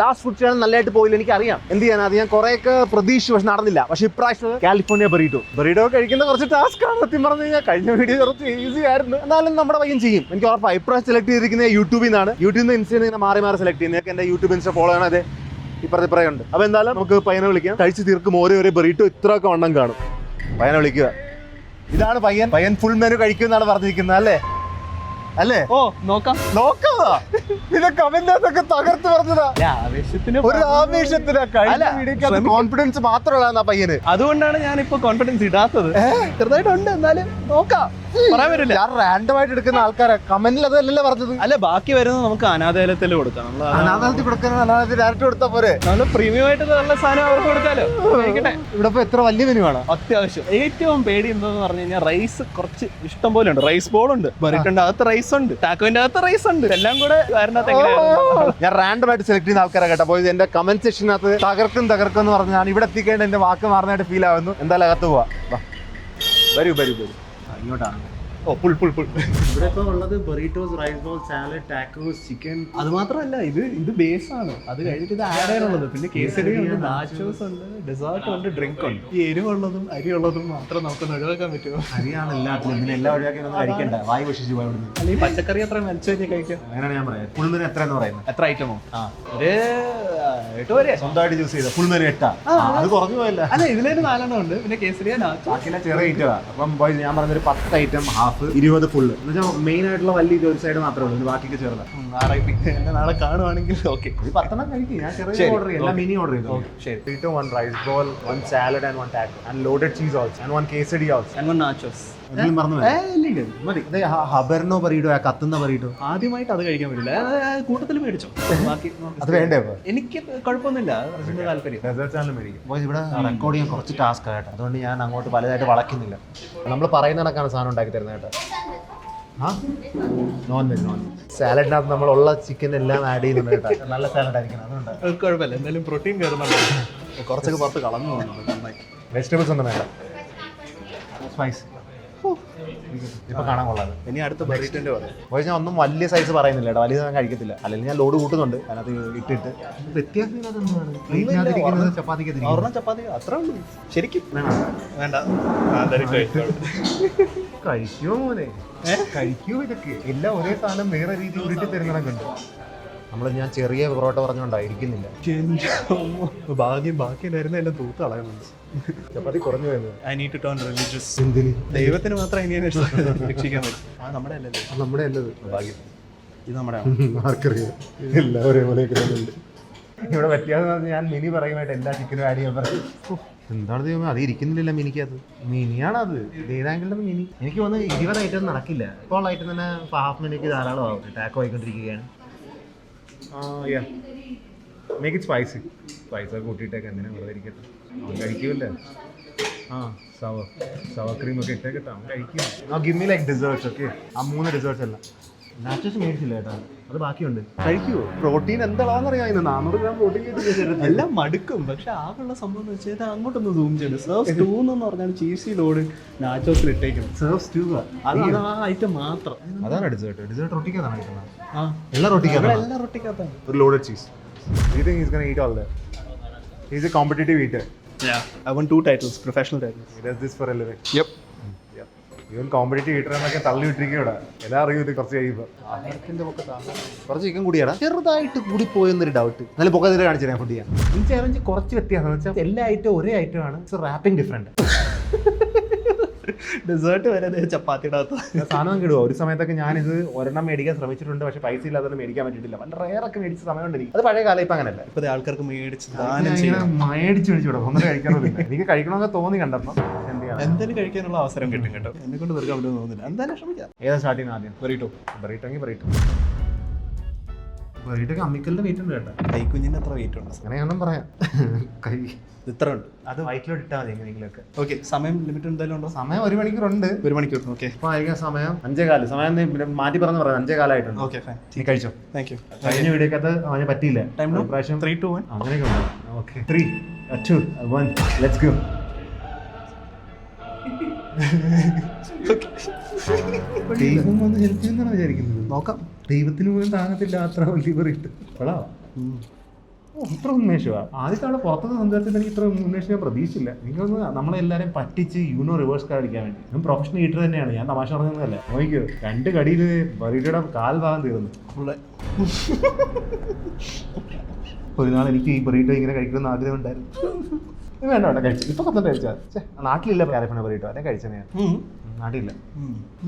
Last food channel നല്ലതായിട്ട് പോയില്ല, എനിക്ക് അറിയാം. എന്ത് ചെയ്യാൻ, അത് ഞാൻ കുറെയൊക്കെ പ്രതീക്ഷിച്ചു, പക്ഷെ നടന്നില്ല. പക്ഷെ ഇപ്രാവശ്യം കാലിഫോർണിയ ബറീറ്റോ കഴിക്കുന്ന കുറച്ച് ടാസ്ക് ആണ് സത്യം പറഞ്ഞു കഴിഞ്ഞാൽ. കഴിഞ്ഞ വീഡിയോ കുറച്ച് ഈസി ആയിരുന്നു, എന്നാലും നമ്മുടെ പയ്യൻ ചെയ്യും, എനിക്ക് ഉറപ്പാണ്. ഇപ്രാവശ്യം സെലക്ട് ചെയ്തിരിക്കുന്നത് യൂട്യൂബിൽ നിന്നാണ്. യൂട്യൂബിൽ നിന്ന് ഇൻസ്റ്റയിൽ ഇങ്ങനെ മാറി സെലക്ട് ചെയ്യുന്നത്. എന്റെ യൂട്യൂബ് ഇൻസ്റ്റ ഫോളോ ചെയ്യണം. അതെ ഇപ്പുറത്തെ ഉണ്ട്. അപ്പോൾ എന്തായാലും നമുക്ക് പയ്യനെ വിളിക്കാം. കഴിച്ച് തീർക്കും ഓരോ ബറീറ്റോ ഇത്രയൊക്കെ വണ്ണം കാണും. പയ്യനെ വിളിക്കുക. ഇതാണ് പയ്യൻ ഫുൾ മെനു കഴിക്കുമെന്നാണ് പറഞ്ഞിരിക്കുന്നത് അല്ലേ? ഓ നോക്കാം. ഇത് കമന്റൊക്കെ തകർത്ത് പറഞ്ഞതാ. ഒരു ആവേശത്തിനാ. കോൺഫിഡൻസ് മാത്രമല്ല പയ്യന്. അതുകൊണ്ടാണ് ഞാൻ ഇപ്പൊ കോൺഫിഡൻസ് ഇടാത്തത്. ചെറുതായിട്ടുണ്ട്, എന്നാലും നോക്കാം. പറയാൻ പറ്റില്ല. ഞാൻ റാൻഡം ആയിട്ട് എടുക്കുന്ന ആൾക്കാരെ കമന്റിൽ അതല്ലല്ലോ പറഞ്ഞത്. അല്ല, ബാക്കി വരുന്നത് നമുക്ക് അനാഥാലയത്തിൽ കൊടുക്കാം. അനാഥാലയത്തിൽ കൊടുക്കാൻ ഡയറക്റ്റ് കൊടുത്താ പോരെ? നമ്മള് പ്രീമിയം ആയിട്ട് നല്ല സാധനം അവർക്ക് കൊടുക്കാലോ. ഇവിടെ എത്ര വലിയ മെനു ആണ്. അത്യാവശ്യം ഏറ്റവും പേടി എന്താന്ന് പറഞ്ഞു കഴിഞ്ഞാൽ റൈസ് കുറച്ച് ഇഷ്ടം പോലെ ഉണ്ട്. റൈസ് ബോൾ ഉണ്ട്, ബറിറ്റോന്റെ അകത്ത് റൈസ് ഉണ്ട്, ടാക്കോന്റെ അകത്ത് റൈസ് ഉണ്ട്. എല്ലാം കൂടെ ഞാൻ റാൻഡം ആയിട്ട് സെലക്ട് ചെയ്യുന്ന ആൾക്കാരെ കേട്ടോ. അപ്പോൾ എന്റെ കമന്റ് സെക്ഷനകത്ത് തകർക്കും എന്ന് പറഞ്ഞാൽ ഇവിടെ എത്തിക്കേണ്ട എന്റെ വാക്ക് മാറുന്നതായിട്ട് ഫീൽ ആവുന്നു. എന്തായാലും അകത്ത് പോവാ. വരൂ ഇങ്ങോട്ടാണ്. ഓ പുൾ ഇവിടെ ഇപ്പോൾ ഉള്ളത് burritos, rice bowl, salad, tacos, chicken. അത് മാത്രമല്ല, ഇത് ബേസ് ആണ്. അത് കഴിഞ്ഞിട്ട് ഇത് ആഡ് ചെയ്യാനുള്ളത്. പിന്നെ കേസരി ഉണ്ട്, നാച്ചോസ് ഉണ്ട്, ഡെസേർട്ട് ഉണ്ട്, ഡ്രിങ്ക് ഉണ്ട്. ഈ എരിവുള്ളതും അരിയുള്ളതും മാത്രം നമുക്ക് ഒഴിവാക്കാൻ പറ്റുമോ? അരിയാണ് എല്ലാത്തിലും. പിന്നെ എല്ലാം ഒഴിവാക്കി കഴിക്കണ്ട, വായി വിഷിച്ചു പോയി. അല്ലെങ്കിൽ പച്ചക്കറി എത്ര മെച്ചം കഴിക്കാം. അങ്ങനെയാണ് ഞാൻ പറയാം. ഫുൾ മെനു എത്രയെന്ന് പറയുന്നത്? എത്ര ഐറ്റമോ? ഒരു 8 വരെ സ്വന്തമായിട്ട് ചൂസ് ചെയ്ത ഫുൾ മെനു 8. അത് കുറഞ്ഞു പോയല്ല. അല്ല, ഇതിലൊരു 4 ഉണ്ട്. പിന്നെ കേസരിയ, ബാക്കിയുള്ള ചെറിയ ഐറ്റമാണ്. അപ്പം ഞാൻ പറഞ്ഞൊരു 10 ഐറ്റം, ഹാഫ്, 20 ഫുള്ള്. എന്ന് വെച്ചാൽ മെയിൻ ആയിട്ടുള്ള വലിയ ഒരു സൈഡ് മാത്രമേ ഉള്ളൂ. ബാക്കിയൊക്കെ ചെറുതാണ്. എന്നെ നാളെ കാണുവാണെങ്കിൽ ഓക്കെ. 10 കഴിക്കും. ഞാൻ ചെറിയ ഓർഡർ ചെയ്യും, എല്ലാം മിനി ഓർഡർ ചെയ്തു. ശരി. 1 rice ball, 1 salad and 1 taco and loaded cheese also and 1 quesadilla also and 1 nachos. മതി. ഹബർനോ ബറീറ്റോ, കത്തുന്ന ബറീറ്റോ. ആദ്യമായിട്ട് അത് കഴിക്കാൻ പറ്റില്ല. കൂട്ടത്തിൽ മേടിച്ചോ. ബാക്കി അത് വേണ്ടേ? എനിക്ക് കുഴപ്പമൊന്നുമില്ല, താല്പര്യം. ഡെസേർട്ട് ചാനൽ മേടിക്കും. ഇവിടെ റെക്കോർഡ് ചെയ്യാൻ കുറച്ച് ടാസ്ക് ആയിട്ട്, അതുകൊണ്ട് ഞാൻ അങ്ങോട്ട് പലതായിട്ട് വളയ്ക്കുന്നില്ല. നമ്മൾ പറയുന്ന കണക്കാണ് സാധനം ഉണ്ടാക്കി തരുന്നത് കേട്ടോ. നോൺ വെജ് സാലഡിനകത്ത് നമ്മളുള്ള ചിക്കൻ എല്ലാം ആഡ് ചെയ്യുന്നുണ്ട് കേട്ടോ. നല്ല സാലഡ് ആയിരിക്കണം, അതുകൊണ്ട് കുഴപ്പമില്ല. എന്തായാലും പ്രോട്ടീൻ കയറുന്നുണ്ട്. കുറച്ചൊക്കെ പുറത്ത് കളഞ്ഞു പോകുന്നുണ്ട് നന്നായി. വെജിറ്റബിൾസ് ഒന്നും വേണ്ട. സ്പൈസ് ഇപ്പൊ കാണാൻ കൊള്ളാതെ. ഇനി അടുത്ത ബറീറ്റോന്റെ പറയാം. പക്ഷേ ഞാൻ ഒന്നും വലിയ സൈസ് പറയുന്നില്ല കേട്ടോ. വലിയ ഞാൻ കഴിക്കത്തില്ല. അല്ലെങ്കിൽ ഞാൻ ലോഡ് കൂട്ടുന്നുണ്ട് അതിനകത്ത് ഇട്ടിട്ട്. വ്യത്യാസം ചപ്പാത്തി അത്ര ഉള്ളൂ ശരിക്കും. വേണ്ട കഴിക്കുമോ മോനെ? കഴിക്കുമോ? ഇതൊക്കെ എല്ലാം ഒരേ സാധനം വേറെ രീതി ഉരുട്ടി തരുന്നതൊക്കെ. ഞാൻ ചെറിയ പൊറോട്ട പറഞ്ഞുകൊണ്ടായിരിക്കുന്നില്ല. ബാക്കിയായിരുന്നു എല്ലാം തൂത്ത് കളയുന്നുണ്ട്. ചപ്പാത്തി കുറഞ്ഞു പോയത്. ദൈവത്തിന് മാത്രം രക്ഷിക്കാൻ പറ്റും. നമ്മുടെ അല്ലല്ലോ. നമ്മുടെ അല്ലത് ഭാഗ്യം. ഇത് നമ്മുടെ ആർക്കറിയാം. എല്ലാം ഒരേപോലെയൊക്കെ ഉണ്ട്. ഇവിടെ വ്യത്യാസം ഞാൻ മിനി പറയുമായിട്ട് എല്ലാ ചിക്കനും ആഡ് ചെയ്യാൻ പറയും. എന്താണ് ദൈവം, അത് ഇരിക്കുന്നില്ല മിനിക്കത്. മിനിയാണത്. ഏതാങ്കിലും മിനി. എനിക്ക് തോന്നുന്നു 20 ഐറ്റം നടക്കില്ല. ഇപ്പോൾ ഐറ്റം തന്നെ ഹാഫ് മിനിക്ക് ധാരാളമാവും. ടാക്കോ ആയിക്കൊണ്ടിരിക്കുകയാണ്. Make it spicy. സ്പൈസൊക്കെ കൂട്ടിയിട്ടേക്ക് എന്തിനാ വെറുതെ ഇരിക്കട്ടെ. അവൻ കഴിക്കൂല്ലേ? സവർ ക്രീമൊക്കെ ഇട്ടേക്കട്ടെ, അവൻ കഴിക്കും. Give me like deserts. Okay, 3 deserts അല്ല. നാച്ചോസ് മേടിച്ചില്ല കേട്ടോ, അത് ബാക്കിയുണ്ട്. കഴിക്കുമോ? പ്രോട്ടീൻ എന്താണെന്നറിയാം. 400 ഗ്രാം പ്രോട്ടീൻ എല്ലാം മടുക്കും. പക്ഷെ ആകെയുള്ള സംഭവം എന്ന് വെച്ചാൽ അങ്ങോട്ടൊന്ന് സൂം ചെയ്ത് സർവ് സ്റ്റൂ എന്ന് പറഞ്ഞാൽ ചീസി ലോഡ് നാച്ചോസിൽ ഇട്ടേക്കും. സർവ് സ്റ്റൂ അതാണ് ആ ഐറ്റം മാത്രം. അതാണ് ഡെസേർട്ട് റൊട്ടിക്കകത്താണ് കിട്ടുന്നത്. എല്ലാ റൊട്ടിക്കകത്താണ്. ഒരു loaded cheese. You think he's going to eat all that? He's a competitive eater. Yeah, I won 2 titles, professional titles. He does this for a living. Yep. ഇവൻ competitive eater എന്നൊക്കെ തള്ളി വിട്ടിരിക്കുക. എല്ലാം അറിയും ഇത് കുറച്ച് കഴിയുമ്പോൾ. കുറച്ച് ചിക്കൻ കൂടിയാണ്, ചെറുതായിട്ട് കൂടിപ്പോയെന്നൊരു ഡൗട്ട്. നല്ല പൊക്കത്തിൽ കാണിച്ചു തരാം ഫുഡ് ചെയ്യാൻ. ഈ ചാലഞ്ച് കുറച്ച് വ്യത്യാസം എന്ന് വെച്ചാൽ എല്ലാ ഐറ്റവും ഒരേ ഐറ്റമാണ്. Wrapping different. ഡെസേർട്ട് വരെ ചപ്പാത്തിയുടെ അകത്ത് സാധനം കിടുക. ഒരു സമയത്തൊക്കെ ഞാനിത് ഒരെണ്ണം മേടിക്കാൻ ശ്രമിച്ചിട്ടുണ്ട്, പക്ഷെ പൈസ ഇല്ലാതെ മേടിക്കാൻ പറ്റിയിട്ടില്ല. വളരെ റയറൊക്കെ മേടിച്ച സമയമുണ്ട് എനിക്ക്. അത് പഴയ കാലം. ഇപ്പം അങ്ങനെയല്ല. ഇപ്പോഴത്തെ ആൾക്കാർക്ക് മേടിച്ച് മേടിച്ചു ഒന്നും കഴിക്കണമെന്നില്ല. എനിക്ക് കഴിക്കണമെന്ന് തോന്നി കണ്ടപ്പോൾ എന്തായാലും കഴിക്കാനുള്ള അവസരം കിട്ടും കേട്ടോ. എന്നെ കൊണ്ട് തീർക്കാൻ പറ്റുമെന്ന് തോന്നുന്നില്ല. എന്തായാലും ശ്രമിക്കാം. ഏതാ സ്റ്റാർട്ടിങ്? ആദ്യം ബറീറ്റോ. ബറീറ്റോക്ക് അമ്മിക്കലിന്റെ വെയിറ്റ് ഉണ്ട് കേട്ടോ. കൈക്കുഞ്ഞിന് എത്ര വെയിറ്റ് ഉണ്ട്? അങ്ങനെയാണെന്നും പറയാം. കൈ ഇത്ര ഉണ്ട്. അത് വൈറ്റിലോട്ട് ഇട്ടാൽ മതി എങ്ങനെയെങ്കിലൊക്കെ. ഓക്കെ, സമയം ലിമിറ്റ് എന്തായാലും ഉണ്ടോ? സമയം 1 മണിക്കൂറുണ്ട്. 1 മണിക്കൂർ. ഓക്കെ, അപ്പോൾ ആയിരിക്കും സമയം 5:15. സമയം മാറ്റി പറഞ്ഞു പറയാം. 5:15 ഓക്കെ ഫൈൻ. നീ കഴിച്ചോ. Thank you. കഴിഞ്ഞ വീഡിയോക്കകത്ത് അവന് പറ്റിയില്ല. പ്രാവശ്യം 3 to 1 അങ്ങനെയൊക്കെ ഉണ്ട്. Okay, 3 2 1 let's go. ദൈവം വന്ന് ഹെൽപ്പ് ചെയ്യുന്നതാണ് വിചാരിക്കുന്നത്. നോക്കാം. ദൈവത്തിന് പോലും താങ്ങത്തില്ല അത്ര വലിയ ബറീറ്റോ. ഇത്ര ഉന്മേഷമാണ് ആദ്യത്തെ അവിടെ പുറത്തുനിന്ന് സംസാരിച്ചത് എനിക്ക് ഇത്ര ഉന്മേഷം ഞാൻ പ്രതീക്ഷിച്ചില്ല. എനിക്കൊന്ന് നമ്മളെല്ലാവരും പറ്റിച്ച് യൂനോ റിവേഴ്സ് കാർഡ് അടിക്കാൻ വേണ്ടി. ഞാൻ പ്രൊഫഷണൽ ഈറ്റർ തന്നെയാണ്, ഞാൻ തമാശ പറഞ്ഞതല്ല. നോക്കിയോ 2 കടിയിൽ ബറീറ്റോയുടെ കാൽ ഭാഗം തീർന്നു. ഒരു നാൾ എനിക്ക് ഈ ബറീറ്റോ ഇങ്ങനെ കഴിക്കണമെന്ന് ആഗ്രഹം ഉണ്ടായിരുന്നു. വേണ്ട വേണ്ട കഴിച്ചു. ഇപ്പൊ കൊന്നിട്ട് കഴിച്ചാൽ നാട്ടിലില്ല കാലിഫോർണിയ ബറീറ്റോ, അതെ കഴിച്ചത് ഞാൻ. നാട്ടിലില്ല.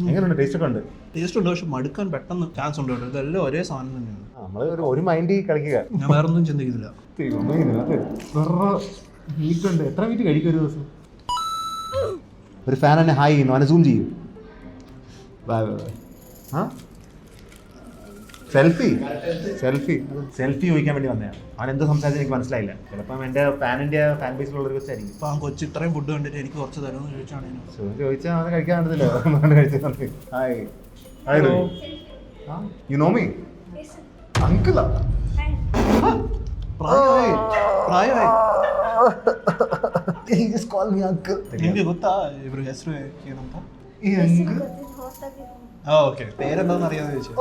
എങ്ങനെയുണ്ട്? ടേസ്റ്റ് ഒക്കെ ഉണ്ട്. ടേസ്റ്റ് ഉണ്ട്, പക്ഷെ മടുക്കാൻ പെട്ടെന്ന് ചാൻസ് ഉണ്ട്. ഇതെല്ലാം ഒരേ സാധനം തന്നെയാണ്. നമ്മള് ഒരു മൈൻഡ് കളിക്കുക. ഞാൻ വേറെ ഒന്നും ചിന്തിക്കുന്നില്ല. മീറ്റുണ്ട്. എത്ര മീറ്റ് കഴിക്കും ഒരു ദിവസം? ഒരു ഫാൻ എന്നെ ഹായ് ചെയ്യുന്നു, അവനെ സൂം ചെയ്യും. സെൽഫി ചോദിക്കാൻ വേണ്ടി വന്നതാണ്. അവൻ എന്ത് സംസാരിച്ചു എനിക്ക് മനസ്സിലായില്ല. ചിലപ്പം എൻ്റെ ഫാനിൻ്റെ ഫാൻ ബേസിലുള്ള ഒരു ക്വസ്റ്റ് ആയിരിക്കും. ഇപ്പം ആ കൊച്ചു ഇത്രയും ഫുഡ് കണ്ടിട്ട് എനിക്ക് കുറച്ച് തരുമെന്ന് ചോദിച്ചാണ്. ചോദിച്ചാൽ അവനെ കഴിക്കാൻ പറ്റത്തില്ല. Hi hi you know me? അങ്കിളാ? ಪ್ರಾಯವಾಗಿ He just called me uncle. ನಿಮಗೆ ಗೊತ್ತಾ ಇವ್ರ ಹೆಸರು ಏನಂತ? ಈ ಅಂಕಲ್ ഓക്കെ പേരെന്താണെന്ന് അറിയാമെന്ന് ചോദിച്ചു.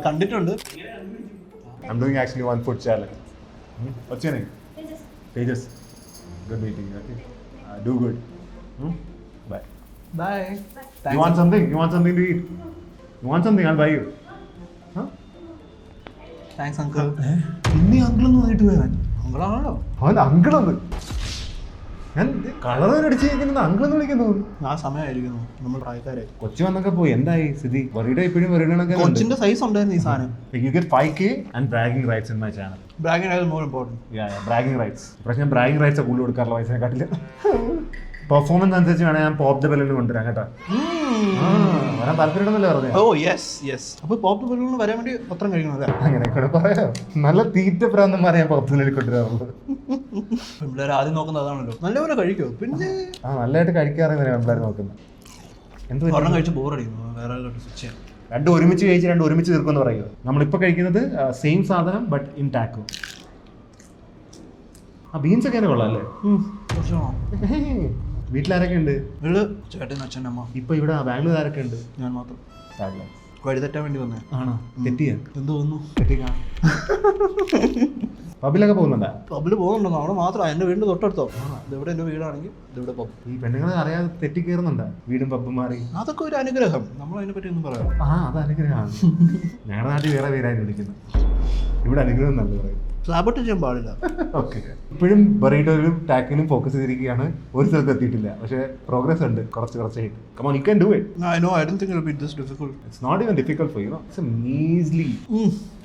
കണ്ടിട്ടുണ്ട്. I'm doing actually one food challenge. What's your name? Tejas. Good meeting you. Okay. Do good. Bye. Bye. You want something? You want something to eat? You want something? I'll buy you. Huh? Thanks uncle. പിന്നെ അങ്കിളൊന്നും ആയിട്ട് പോയാൻ. അങ്കിളാണല്ലോ. അവൻ അങ്കിളൊന്ന്. ഞാൻ colour അടിച്ചിരിക്കുന്നത് അങ്കിളെന്ന് വിളിക്കുന്നു. ആ സമയമായിരിക്കുന്നു നമ്മൾ പ്രായക്കാരായി. കൊച്ചി വന്നൊക്കെ പോയി. എന്തായി സ്ഥിതി? ബറീഡോ ഇപ്പോഴും ബറീഡോണൊക്കെ കൊച്ചിന്റെ സൈസ് ഉണ്ടായിരുന്നു ഈ സാധനം. You get 5K and bragging rights in my channel. Bragging rights is more important. Yeah, bragging rights. പക്ഷേ ഞാൻ bragging rights കൂടുതൽ കൊടുക്കാറുള്ള പൈസയെക്കാട്ടില്ല. പെർഫോമൻസ് അനുസരിച്ച് വേണേൽ ഞാൻ പോപ്പ് ദ ബലൂൺ കൊണ്ടുവരാം കേട്ടോ. വരാൻ താല്പര്യമുണ്ടെന്നല്ലേ പറഞ്ഞത്? Oh yes yes. അപ്പോൾ പോപ്പ് ദ ബലൂൺ വരാൻ വേണ്ടി പത്രം കഴിക്കണമല്ലേ? അങ്ങനെയൊക്കെ പറയാം. നല്ല തീറ്റ പ്രാന്തന്മാരെ ഞാൻ പോപ്പ് ദ ബലൂൺ കൊണ്ടുവരാറുള്ളത്. പിള്ളേർ ആദ്യം നോക്കുന്നത് അതാണല്ലോ. നല്ലപോലെ കഴിക്കുമോ? പിന്നെ നല്ലതായിട്ട് കഴിക്കാറില്ല പിള്ളേർ നോക്കുന്നത്. എന്ത് ഒരെണ്ണം കഴിച്ച് ബോറടിക്കുന്നു, വേറെ സ്വിച്ച് ചെയ്യാം. രണ്ടും ഒരുമിച്ച് കഴിച്ച് രണ്ടും ഒരുമിച്ച് തീർക്കുമെന്ന് പറയുക. നമ്മളിപ്പോൾ കഴിക്കുന്നത് സെയിം സാധനം ബട്ട് ഇൻ ടാക്കോ. ബീൻസ് ഒക്കെ കൊള്ളാം അല്ലേ? വീട്ടിലാരൊക്കെ ഉണ്ട്? വീട് ചേട്ടൻ, അച്ഛൻ, അമ്മ. ഇപ്പൊ ഇവിടെ ബാംഗ്ലൂർ ആരൊക്കെ ഉണ്ട്? ഞാൻ മാത്രം. വഴി തെറ്റാൻ വേണ്ടി വന്നേ. ആണോ? തെറ്റിയ എന്ത് തോന്നുന്നു? പബ്ബിലൊക്കെ പോകുന്നുണ്ടോ? പബ്ബിൽ പോകുന്നുണ്ടോ? അവിടെ മാത്രം. എൻ്റെ വീടിൻ്റെ തൊട്ടടുത്തോ? ഇതെവിടെ എൻ്റെ വീടാണെങ്കിൽ ഇതിവിടെ പബ്. ഈ പെണ്ണുങ്ങളെ അറിയാതെ തെറ്റി കയറുന്നുണ്ടോ വീടും പബ്ബും മാറി? അതൊക്കെ ഒരു അനുഗ്രഹം. നമ്മൾ അതിനെ പറ്റി ഒന്നും പറയാം. അത് അനുഗ്രഹമാണ്. ഞങ്ങളുടെ നാട്ടിൽ വേറെ പേരായി വിളിക്കുന്നത്. ഇവിടെ അനുഗ്രഹം നല്ല പറയും. സാബോട്ട് ചെയ്യാൻ പാടില്ല. ഓക്കെ. ഇപ്പോഴും ബറീഡോയിലും ടാക്കിലും ഫോക്കസ് ചെയ്തിരിക്കുകയാണ്. ഒരു സ്ഥലത്ത് എത്തിയിട്ടില്ല, പക്ഷേ പ്രോഗ്രസ് ഉണ്ട് കുറച്ചായിട്ട്. Come on, you can do it. I know. I didn't think it would be this difficult. It's not even difficult for you, no? It's a measly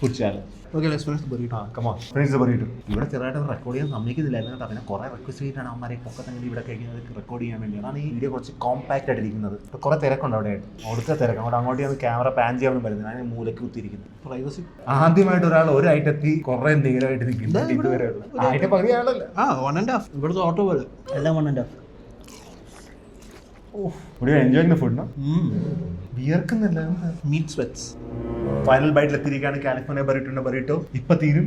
food challenge. Okay, let's finish the burrito. Come on, finish the burrito. ഇവിടെ ചെറുതായിട്ട് record ചെയ്യാൻ സമ്മതിക്കുന്നില്ലായിരുന്നു കേട്ടോ. പിന്നെ കുറേ request ചെയ്തിട്ടാണ് അവന്മാരെ പൊക്കത്തങ്ങനെ ഇവിടെ കഴിക്കുന്നത് റെക്കോർഡ് ചെയ്യാൻ വേണ്ടിയാണ്. അതാണ് ഈ വീഡിയോ കുറച്ച് കോമ്പാക്റ്റ് ആയിട്ടിരിക്കുന്നത്. ഇപ്പോൾ കുറേ തിരക്കുണ്ട് അവിടെ. അവിടുത്തെ തിരക്ക് അങ്ങോട്ട് ഞാൻ ക്യാമറ പാൻ ചെയ്യാമെന്ന് പറയുന്നത്. ഞാൻ മൂലക്ക് കുത്തിയിരിക്കുന്നു. പ്രൈവസി. ആദ്യമായിട്ട് ഒരാൾ ഒരു ഐറ്റത്തി കുറേ നേരമായിട്ട് നിൽക്കുന്നത് ഇതുവരെ ഉള്ളു. അതിന്റെ പകുതി ആളല്ല. 1.5. ഇവിടുത്തെ ഓട്ടോ പോലെ എല്ലാം 1.5. Enjoying the food. വിയർക്കുന്നില്ല. Meat sweats. ഫൈനൽ ബൈറ്റിൽ എത്തിയിരിക്കുകയാണ് കാലിഫോർണിയ ബറീറ്റോന്റെ ബറീറ്റോ. ഇപ്പൊ തീരും.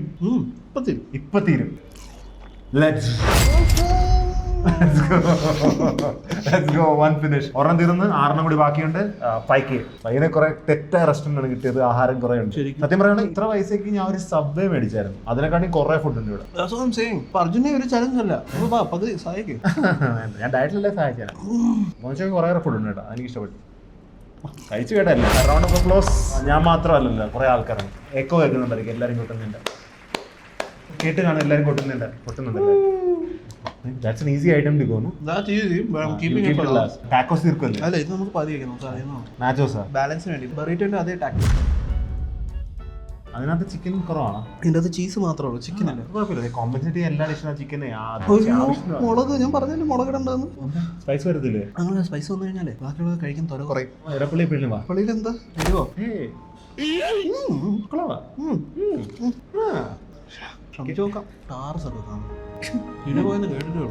Let's go. One finish. ഒരെണ്ണം തീർന്ന് 6 കൂടി ബാക്കിയുണ്ട്. 5K. പയ്യനെ കുറെ തെറ്റായ റെസ്റ്റോറന്റ് ആണ് കിട്ടിയത്. ആഹാരം കുറെ ഉണ്ട്. സത്യം പറയുകയാണെങ്കിൽ ഇത്ര പൈസക്ക് ഞാൻ ഒരു സബ്വേ മേടിച്ചായിരുന്നു. അതിനെക്കാട്ടി കുറെ ഫുഡ് ഉണ്ട് ഇവിടെ. അർജുനെ ഒരു ചലഞ്ച് അല്ല. പകുതി സഹായിക്കും. ഞാൻ ഡയറ്റിലല്ലേ സഹായിക്കാൻ. മോശം കുറെ ഫുഡ് ഉണ്ട് കേട്ടോ. എനിക്ക് ഇഷ്ടപ്പെട്ടു. കഴിച്ചു കേട്ടല്ല. Round of applause. ഞാൻ മാത്രമല്ലല്ലോ, കുറെ ആൾക്കാരാണ്. എക്കോ കേൾക്കുന്നുണ്ടായിരിക്കും. എല്ലാവരും കൊട്ടുന്നുണ്ട്. കേട്ട് കാണാൻ എല്ലാവരും കൊട്ടുന്നുണ്ടല്ലേ. That's an easy item to go, no? That's easy, but I'm keeping it for last. Tacos തീർക്കുമല്ലേ? അല്ല, ഇത് നമുക്ക് പതി വെക്കണം. നാച്ചോസാ ബാലൻസിന് വേണ്ടി. ബറീറ്റോന്റെ അതേ ടാക്സ്. അതിനകത്ത് ചിക്കൻ കുറവാണ്. ഇതിൻ്റെ അത് ചീസ് മാത്രമേ ഉള്ളൂ, ചിക്കൻ അല്ല. കുഴപ്പമില്ല. കോമ്പൻസേറ്റ് എല്ലാ ഡിഷിനും ചിക്കൻ. മുളക് ഞാൻ പറഞ്ഞാലും മുളക് ഇടണ്ടെന്ന്. സ്പൈസ് വരത്തില്ലേ? അങ്ങനെ സ്പൈസ് വന്നു കഴിഞ്ഞാലേ ബാക്കിയുള്ളത് കഴിക്കാൻ തുറ കുറയും. ഇടപ്പള്ളി പിള്ളി വാ. പള്ളിയിൽ എന്താ വരുവോ? ശ്രമിച്ചു നോക്കാം. ടാർസ് ഒക്കെ കാണും. പോയെന്ന് കേട്ടിട്ടുള്ളൂ.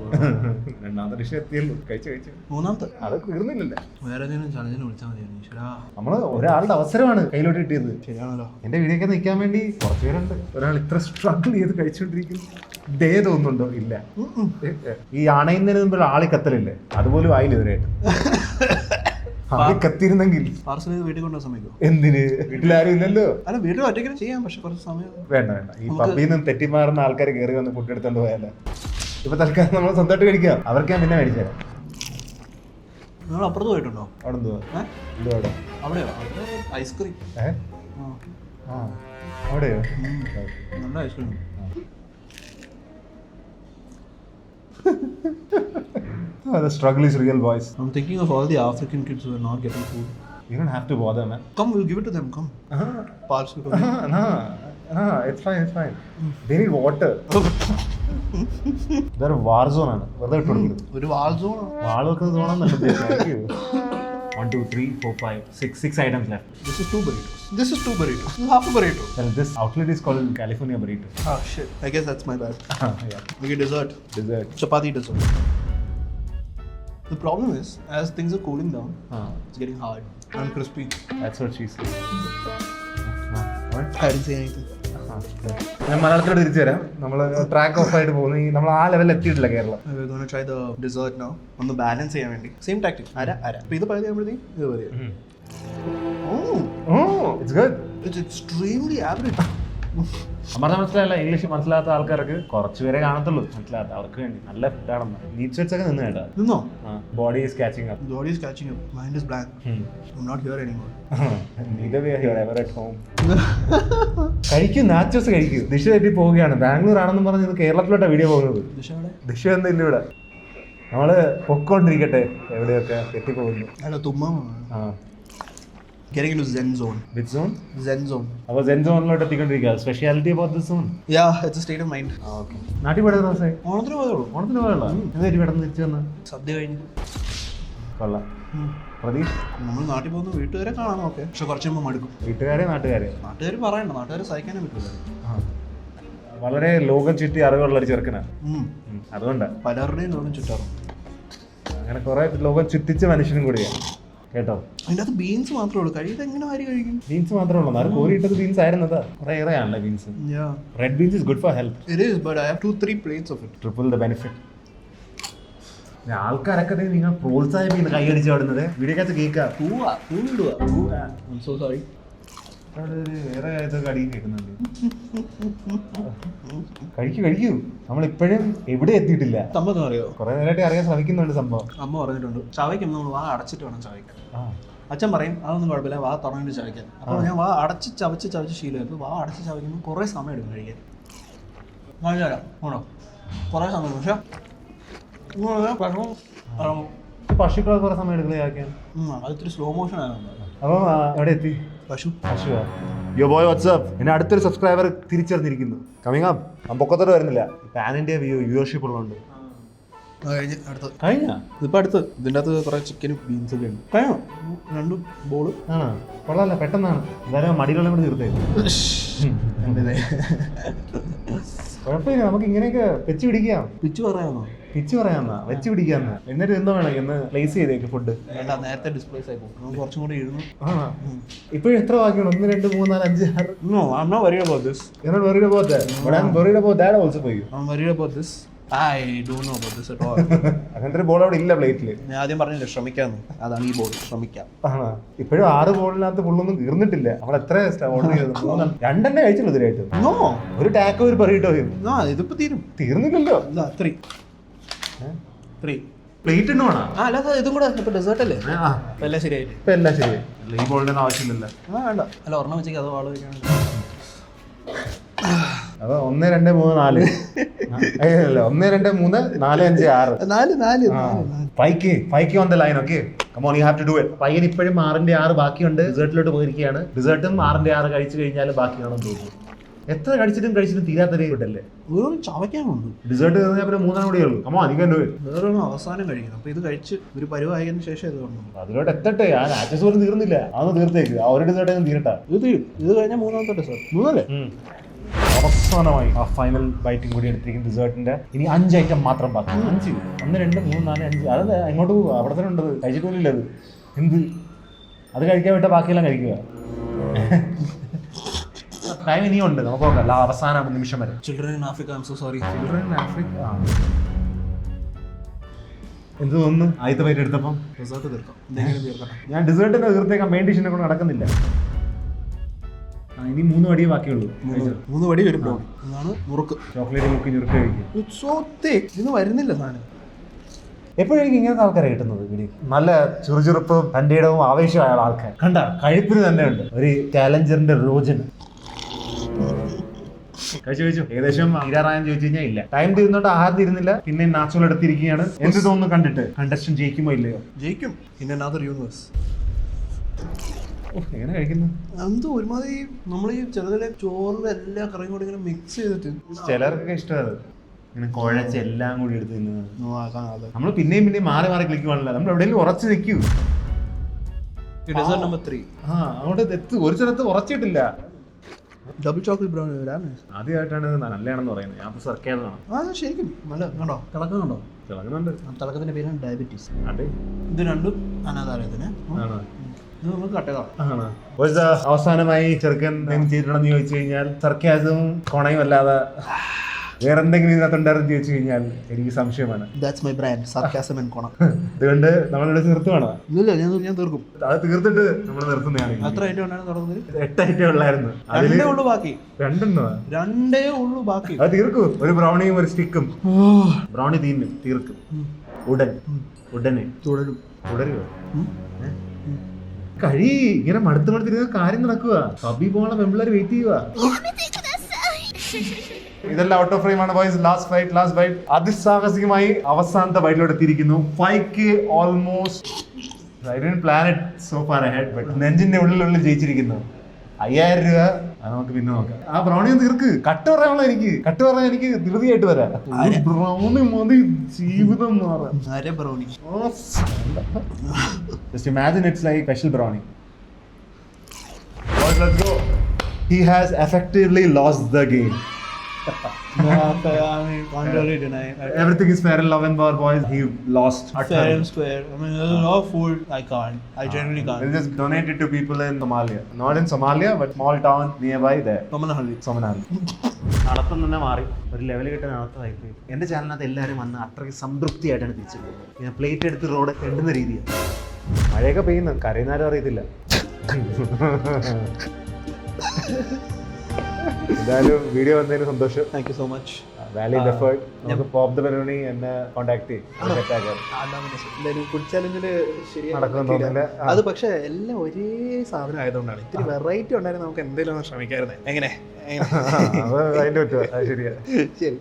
രണ്ടാമത്തെ ഡിഷ് എത്തിയല്ലോ. കഴിച്ചു. മൂന്നാമത്തെ അത് തീർന്നില്ലല്ലേ? വേറെ ഏതെങ്കിലും ചലഞ്ചിന് വിളിച്ചാൽ മതിയായിരുന്നു. ഈശ്വരാ, നമ്മള് ഒരാളുടെ അവസരമാണ് കയ്യിലോട്ട് കിട്ടിയത്. ശരിയാണല്ലോ. എന്റെ വീഡിയോക്ക് നിൽക്കാൻ വേണ്ടി കുറച്ചു പേരുണ്ട്. ഒരാൾ ഇത്ര സ്ട്രഗിൾ ചെയ്ത് കഴിച്ചുകൊണ്ടിരിക്കുന്നു. ഡേ തോന്നുന്നുണ്ടോ? ഇല്ല. ഈ അണയുന്നതിന് മുമ്പ് ആളി കത്തലില്ലേ? അതുപോലും ആയില്ല ഇവരായിട്ട്. കത്തിരുന്നെങ്കിൽ പാർസൽ ചെയ്ത് വീട്ടിൽ കൊണ്ടുപോകാൻ സമയത്തോ? എന്തിന്? വീട്ടിലാരും ഇല്ലല്ലോ. അല്ല വീട്ടിൽ ഒറ്റയ്ക്ക് ചെയ്യാം, പക്ഷെ കുറച്ച് സമയം വേണ്ട വേണ്ട, ഈ പബ്ബിന്ന് തെറ്റിമാറുന്ന ആൾക്കാർ കയറി വന്ന് ഫുഡ് എടുത്തോണ്ട് പോയാലോ. ഇപ്പൊ തൽക്കാലം നമ്മൾ സ്വന്തമായിട്ട് കഴിക്കാം. അവർക്ക് ഞാൻ പിന്നെ മേടിച്ചു തരാം. നിങ്ങൾ അപ്പുറത്ത് പോയിട്ടുണ്ടോ? അവിടെ എന്തുവാ? അവിടെയോ? ഐസ്ക്രീം. അവിടെയോ? നല്ല ice cream. The struggle is real, boys. I'm thinking of all the African kids who are not getting food. You don't have to bother, man. Come, we'll give it to them. Come. Parcel. No, it's fine, it's fine. They need water. ഇതൊരു വാർ zone ആണ്. വെറുതെ ഇട്ട് കൊടുക്കുന്നത്. ഒരു വാൾ zone. വാൾ വെക്കുന്ന സോണാന്നല്ല ഉദ്ദേശിച്ചത്. 1, 2, 3, 4, 5, 6 items left. This is 2 burritos. This is 2 burritos. This is half a burrito. Well, this outlet is called California Burrito. Oh shit. I guess that's my bad. Yeah. We get dessert. Dessert. Chapati dessert. The problem is, as things are cooling down, it's getting hard and crispy. That's what she said. What? I didn't say anything. ഞാൻ മലയാളത്തിലോട്ട് തിരിച്ചു തരാം. നമ്മൾ track of ആയിട്ട് പോകുന്നു. നമ്മൾ ആ ലെവലിൽ എത്തിയിട്ടില്ല Keralam. We're going to try the dessert now. On the balance ചെയ്യാൻ വേണ്ടി. Same tactic. അര. അപ്പോൾ ഇത് പകുതി ആകുമ്പോഴത്തേക്കും ഇത് പകുതി. Oh, it's good. It's extremely average. അമർന്ന മനസ്സിലായില്ല. ഇംഗ്ലീഷ് മനസ്സിലാത്ത ആൾക്കാർക്ക് കുറച്ചുപേരെ കാണത്തുള്ളൂ. മനസ്സിലാത്ത അവർക്ക് വേണ്ടി നല്ല ഫുഡാണെന്ന് നീറ്റ് വെച്ച് ഒക്കെ നിന്ന് കേട്ടാ. നിന്നോ? Body is catching up. Body is catching up. Mind is blank. I'm not here anymore. Neither we are here ever at home. കഴിക്കും, നാച്ചോസ് കഴിക്കും. ദിശ തെറ്റി പോവുകയാണ്. ബാംഗ്ലൂർ ആണെന്ന് പറഞ്ഞ് ഇത് കേരളത്തിലോട്ടാണ് വീഡിയോ പോകുന്നത്. ദിശ എന്താ ഇല്ല ഇവിടെ. നമ്മള് പൊക്കോണ്ടിരിക്കട്ടെ, എവിടെയൊക്കെ തെറ്റിപ്പോകുന്നു. അല്ല തുമ്മ. Getting into Zen zone. Which zone? Zen zone. അപ്പോൾ Zen zone-ലോട്ട് എത്തിക്കൊണ്ടിരിക്കുക. Speciality about this zone? Yeah, it's a state of mind. Okay. നാട്ടിൽ പോയത് ദിവസമായി? ഓണത്തിന് പോയതുള്ളൂ. ഓണത്തിന് പോയുള്ള എന്നിട്ട് പെട്ടെന്ന് തിരിച്ചു വന്ന് സദ്യ കഴിഞ്ഞ്. കൊള്ളാം. പ്രതീഷ്, നമ്മൾ നാട്ടിൽ പോകുന്ന വീട്ടുകാരെ കാണാൻ നോക്കെ, പക്ഷെ കുറച്ച് മുമ്പ് മടുക്കും. വീട്ടുകാരെ നാട്ടുകാരെ പറയണ്ട, നാട്ടുകാരെ സഹിക്കാനേ പറ്റില്ല. വളരെ ലോകം ചുറ്റി അറിവുള്ള ഒരു ചെറുക്കനാണ്. അതുകൊണ്ടാണ് പലരുടെയും ലോകം ചുറ്റാറും. അങ്ങനെ കുറെ ലോകം ചുറ്റിച്ച മനുഷ്യനും കൂടിയാണ് കേട്ടോ. അതിൻ്റെ അകത്ത് ബീൻസ് മാത്രമേ ഉള്ളൂ. കഴിയത് എങ്ങനെ വാരി കഴിക്കും? ബീൻസ് മാത്രമേ ഉള്ളൂ. അത് കോരിയിട്ടത് ബീൻസ് ആയിരുന്നത് കുറെ ഏറെയാണല്ലോ beans. Red beans is good for health. It is, but I have 2-3 plates of it. Triple the benefit. ആൾക്കാരൊക്കെ നിങ്ങൾ പ്രോത്സാഹിപ്പിക്കുന്ന കൈയടിച്ച് പാടുന്നത് വീഡിയോക്കകത്ത് കേൾക്കാം. വേറെ അടിയും കേൾക്കുന്നുണ്ട്. കഴിക്കൂ. നമ്മളിപ്പോഴും എവിടെ എത്തിയിട്ടില്ല. സംഭവം അറിയോ? കുറെ നേരമായിട്ട് അറിയാൻ ശ്രമിക്കുന്നുണ്ട് സംഭവം. അമ്മ പറഞ്ഞിട്ടുണ്ട് ചവയ്ക്കുമ്പോൾ നമ്മൾ വാ അടച്ചിട്ട് വേണം ചവയ്ക്കാൻ. അച്ഛൻ പറയും അതൊന്നും കുഴപ്പമില്ല, വാ തുറന്നിട്ട് ചവയ്ക്കാൻ. അപ്പോൾ ഞാൻ വാ അടച്ച് ചവച്ച് ശീലമായി. അപ്പോൾ വാ അടച്ച് ചവയ്ക്കുമ്പോൾ കുറേ സമയം എടുക്കും കഴിക്കാൻ. കഴിച്ചാലോ ആണോ കുറേ സമയം, പക്ഷേ പശുക്കളെ കുറെ സമയം എടുക്കുന്നത് കഴിക്കാൻ. അത് ഇത്തിരി സ്ലോ മോഷൻ ആയിരുന്നു. അപ്പോൾ എവിടെ എത്തി? പശുവാ. യോ ബോയ് വാട്സ്ആപ്പ്. എന്നെ അടുത്തൊരു സബ്സ്ക്രൈബർ തിരിച്ചറിഞ്ഞിരിക്കുന്നു. Coming up. പൊക്കത്തോട്ട് വരുന്നില്ല. പാൻ ഇന്ത്യ വ്യൂവർഷിപ്പ് ഉള്ളതുകൊണ്ട് കഴിഞ്ഞ ഇതിപ്പോൾ അടുത്ത് ഇതിൻ്റെ അകത്ത് കുറേ ചിക്കനും ബീൻസ് ഒക്കെ ഉണ്ട്. കഴിഞ്ഞോ 2 ബോള് ആണോ? കൊള്ളാമല്ല, പെട്ടെന്നാണ്. എന്തായാലും മടികളും കൂടി തീർത്തേ. കുഴപ്പമില്ല, നമുക്ക് ഇങ്ങനെയൊക്കെ വെച്ച് പിടിക്കാം. പിച്ച് പറയാമെന്നാ വെച്ച് പിടിക്കാന്ന്. എന്നിട്ട് എന്താ വേണം എന്ന് പ്ലേസ് ചെയ്തേക്ക് ഫുഡ്. വേണ്ട, നേരത്തെ ഡിസ്പ്ലേസ് ആയി പോകും. നമുക്ക് കുറച്ചും കൂടി ഇരുന്നു. ഇപ്പോഴും എത്ര ബാക്കിയാണ്? 1, 2, 3, 4, 5, 6. No, I'm not worried about this. You're not worried about that, but I'm worried about that also for you. I'm worried about this. I don't know about this at all. അങ്ങനത്തെ ഒരു ബോൾ അവിടെ ഇല്ല പ്ലേറ്റില്. ഞാൻ ആദ്യം പറഞ്ഞില്ലേ ശ്രമിക്കാന്ന്, അതാണ് ഈ ball. ശ്രമിക്കാം. ഇപ്പോഴും 6 ബോളിനകത്ത് ഫുള്ളൊന്നും തീർന്നിട്ടില്ല. നമ്മൾ എത്ര ഓർഡർ ചെയ്തത്? 2 കഴിച്ചുള്ളൂ ഇതിനായിട്ട്. ഒരു ടാക്കോ ഒരു ബറീട്ടോ ഇതിപ്പോ തീർന്നില്ലല്ലോ. 3 പ്ലേറ്റ് ഉണ്ടോ? അല്ലാതെ ഇതും കൂടെ ഇപ്പൊ ഡെസേർട്ട് അല്ലേ? എല്ലാം ശരിയായിട്ട്. ഇപ്പൊ എല്ലാം ശരിയായി. ഈ ബോളിന്റെ ആവശ്യമില്ലല്ലോ. വേണ്ട, അല്ല ഒരെണ്ണം വെച്ചേക്ക് അത് വാള് വെക്കാൻ. അപ്പൊ 1, 2, 3, 4 അല്ല 1, 2, 3, 4, 5, 6 5K on the line. Okay, come on, you have to do it. പയ്യൻ ഇപ്പോഴും 6 ബാക്കിയുണ്ട്. ഡെസേർട്ടിലോട്ട് പോയിരിക്കുകയാണ്. ഡെസേർട്ടും 6 കഴിച്ചു കഴിഞ്ഞാൽ ബാക്കിയാണെന്ന് തോന്നുന്നു. എത്ര കഴിച്ചിട്ടും തീരാത്തൊരു ഫുഡല്ലേ. ചവയ്ക്കാനുണ്ട്. ഡെസേർട്ട് കഴിഞ്ഞാൽ പിന്നെ 3 കൂടിയേ ഉള്ളൂ. കമോ അധികം വേറെ അവസാനം കഴിക്കണം. അപ്പൊ ഇത് കഴിച്ച് ഒരു പരുവായതിനു ശേഷം ഇത് കൊണ്ടു അതിലോട്ട് എത്തട്ടെ. ആ നാച്ചസ് പോലും തീർന്നില്ല. അതൊന്ന് തീർത്തേക്ക്. ആ ഒരു ഡെസേർട്ട് തീരട്ടാ. ഇത് തീരും. ഇത് കഴിഞ്ഞാൽ 3ാമത്തെ ഡെസേർട്ട്. 3 അവസാനമായി ആ ഫൈനൽ ബൈറ്റും കൂടി എടുത്തിരിക്കും ഡെസേർട്ടിന്റെ. ഇനി 5 ഐറ്റം മാത്രം ബാക്കി. 5 1, 2, 3, 4, 5 അതല്ല എങ്ങോട്ട് പോകുക? അവിടെ തന്നെ ഉണ്ടത്. കഴിച്ചിട്ടില്ല അത്. എന്ത് അത് കഴിക്കാൻ വിട്ടാൽ ബാക്കിയെല്ലാം കഴിക്കുക. ടൈം ഇനിയുണ്ട്, നമുക്ക് നോക്കാം. അവസാന നിമിഷം വരെ. Children in Africa. I am so sorry. Children in Africa. എന്ത് തോന്നുന്നു ആദ്യത്തെ ബൈറ്റ് എടുത്തപ്പം? റിസോർട്ട് തീർക്കാം, എന്തെങ്കിലും തീർക്കട്ടെ. ഞാൻ ഡെസേർട്ടിന്റെ തീർത്തേക്കാൻ മെയിൻഡിഷിനെ കൊണ്ട് നടക്കുന്നില്ല. ഇനി 3 വടിയേ ബാക്കിയുള്ളൂ. 3 വടി വരും ബ്രൗണി. അതാണ് മുറുക്ക്. ചോക്ലേറ്റ് മുക്കി ഞുറുക്ക് കഴിക്കും. It's so thick. ഇത് വരുന്നില്ല സാധനം. എപ്പോഴായിരിക്കും ഇങ്ങനത്തെ ആൾക്കാരെ കിട്ടുന്നത്? വീഡിയോ നല്ല ചുറുചുറുപ്പും തൻ്റെ ഇടവും ആവേശമായ ആൾക്കാർ കണ്ട കഴിപ്പിന് തന്നെ ഉണ്ട്. ഒരു ചാലഞ്ചറിന്റെ റോജന് കഴിച്ചു ഏകദേശം തീരാറായെന്ന് ചോദിച്ചു കഴിഞ്ഞാൽ ഇല്ല. ടൈം തീർന്നോട്ട് ആഹാരം തീരുന്നില്ല. പിന്നെ നാച്ചുറൽ എടുത്തിരിക്കുകയാണ്. എന്ത് തോന്നുന്നു കണ്ടിട്ട്? കണ്ടസ്റ്റന്റ് ജയിക്കുമോ ഇല്ലയോ? ജയിക്കും. In another universe. എങ്ങനെ കഴിക്കുന്നു? എന്തോ ഒരുമാതിരി നമ്മൾ ഈ ചെറുതിലെ ചോറിൽ എല്ലാ കറിയും കൂടി ഇങ്ങനെ മിക്സ് ചെയ്തിട്ട്. ചിലർക്കൊക്കെ ഇഷ്ടമാണ് ഇങ്ങനെ കുഴച്ച് എല്ലാം കൂടി എടുത്ത് തിന്നുന്നത്. നമ്മൾ പിന്നെയും മാറി മാറി ക്ലിക്കുവാണല്ലോ. നമ്മൾ എവിടെയെങ്കിലും ഉറച്ചു നിൽക്കൂ. Desert number 3. അങ്ങോട്ട് ഒരു സ്ഥലത്ത് ഉറച്ചിട്ടില്ല. ഡബിൾ ചോക്ലേറ്റ് ബ്രൗണി വരാണ്. ആദ്യമായിട്ടാണ് നല്ലതാണെന്ന് പറയുന്നത്. ഞാൻ സർക്കാരാണ്. ശരിക്കും നല്ല കണ്ടോ, തിളക്കം കണ്ടോ? തിളങ്ങുന്നുണ്ട്. തിളക്കത്തിന്റെ പേരാണ് ഡയബറ്റീസ്. അതെ, ഇത് രണ്ടും അനാഥാലയത്തിന്. ഇത് നമുക്ക് കട്ടതാണ്. അവസാനമായി ചെറുക്കൻ ചെയ്തിട്ടുണ്ടെന്ന് ചോദിച്ചു കഴിഞ്ഞാൽ സർക്കാസവും കൊണയും അല്ലാതെ വേറെ എന്തെങ്കിലും ഇതിനകത്തുണ്ടായിരുന്നു ചോദിച്ചു കഴിഞ്ഞാൽ എനിക്ക് സംശയമാണ്. That's my brand, sarcasm and കൊണ. അതുകൊണ്ട് നമ്മളിവിടെ നിർത്തുവാണോ? ഇല്ല, ഞാൻ തീർക്കും. അത് തീർത്തിട്ട് നമ്മൾ നിർത്തുന്നതാണ്. എത്ര ഐറ്റം ഉണ്ടായിരുന്നു തുടങ്ങുന്നത്? 8 ഐറ്റം ഉള്ളായിരുന്നു. 2 ഉള്ളൂ ബാക്കി. 2 ഉള്ളൂ ബാക്കി. അത് തീർക്കൂ. ഒരു ബ്രൗണിയും ഒരു സ്റ്റിക്കും. ബ്രൗണി തീർക്കും ഉടനെ തുടരുക. കഴി ഇങ്ങനെ മടുത്തിരുന്ന കാര്യം നടക്കുക. സബി പോണ പെമ്പിള്ളേർ വെയിറ്റ് ചെയ്യുക. ഇതെല്ലാം ഔട്ട് ഓഫ് ഫ്രെയിം ആണ് ബോയ്സ്. ലാസ്റ്റ് ഫൈറ്റ് അതിസാഹസികമായി അവസാനത്തെ ബൈറ്റിലോട്ട് എത്തിയിരിക്കുന്നു. 5K almost. I didn't plan it so far ahead, but നെഞ്ചിന്റെ ഉള്ളിൽ ജയിച്ചിരിക്കുന്നു. 5000 രൂപ. അത് നമുക്ക് പിന്നെ നോക്കാം. ആ ബ്രൗണി ഒന്ന് തീർക്ക്. കട്ട് പറയാനുള്ള എനിക്ക് ധൃതിയായിട്ട് വരാം. ബ്രൗണി മതി ജീവിതം മാറാം. Brownie. Just imagine it's like special brownie. Boys, let's go. He has effectively lost the game. I mean, can't really deny it. Everything is fair in love and war, boys. He lost. Fair and square. I mean, there's a lot of food I can't. I genuinely can't. We'll just donate it to people in Somalia. Not in Somalia, but small town nearby there. Somanahali. നടത്തം തന്നെ മാറി. ഒരു level കിട്ടാൻ നടത്തമായിപ്പോയി. എൻ്റെ ചാനലിനകത്ത് എല്ലാവരും വന്ന് അത്രയ്ക്ക് സംതൃപ്തിയായിട്ടാണ് തിരിച്ചത്. ഞാൻ പ്ലേറ്റ് എടുത്ത് റോഡ് തെണ്ടുന്ന രീതിയാണ്. മഴയൊക്കെ പെയ്യുന്നു. കരയുന്നാരും അറിയത്തില്ല. എന്തായാലും വീഡിയോ വന്നതിന് സന്തോഷം. Thank you so much. Valid effort. നമുക്ക് പോപ്പ് ദ പരിപാടി എന്നെ കോൺടാക്ട് ചെയ്യും. ഫുഡ് ചാലഞ്ചില് നടക്കുന്നുണ്ടോന്നില്ല. അത് പക്ഷെ എല്ലാം ഒരേ സാധനം ആയതുകൊണ്ടാണ്. ഇത്തിരി വെറൈറ്റി ഉണ്ടായിരുന്നു. നമുക്ക് എന്തെങ്കിലും ശ്രമിക്കായിരുന്നേ. എങ്ങനെ അതിന്റെ പറ്റുക. അത് ശരിയാ. ശരി.